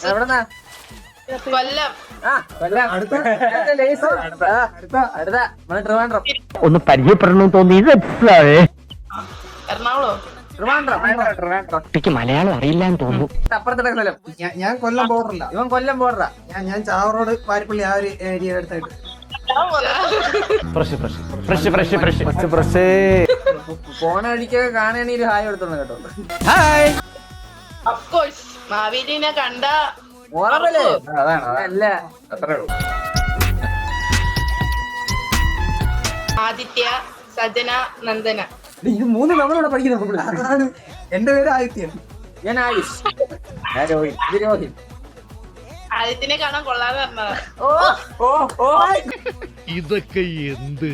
എവിടെന്നാ? കൊല്ലം. ട്രിവാൻഡ്രം. ഒന്ന് പരിചയപ്പെടണമെന്ന് തോന്നിയത് എറണാകുളം. കുട്ടിക്ക് മലയാളം അറിയില്ലാന്ന് തോന്നുന്നു. അപ്പുറത്തെ സ്ഥലം. ഞാൻ കൊല്ലം ബോർഡറില്ല. ഇവൻ കൊല്ലം ബോർഡറാ. ഞാൻ ചാവറോഡ് പാരിപ്പള്ളി ആ ഒരു ഏരിയ അടുത്തായിട്ട്. പോണ വഴിക്കൊക്കെ കാണുകയാണെങ്കിൽ ഒരു ഹായ് എടുത്തോണ്ട് കേട്ടോ. Of course. മാവേലിനെ കണ്ട ഓർമ്മല്ലേ? അല്ല അത്രേ ഉള്ളൂ. ആദിത്യ, സജന, നന്ദന. ഇത് മൂന്ന് നമ്മളിവിടെ പഠിക്കുന്ന. അതാണ് എന്റെ പേര് ആദിത്യൻ. ഞാൻ ആയുഷ്. ഞാൻ രോഹിത്. ഇത് രോഹിത്. ആദിത്യനെ കാണാൻ കൊള്ളാന്ന് പറഞ്ഞതാ. ഓ ഓ ഓ ഇതൊക്കെ എന്ത്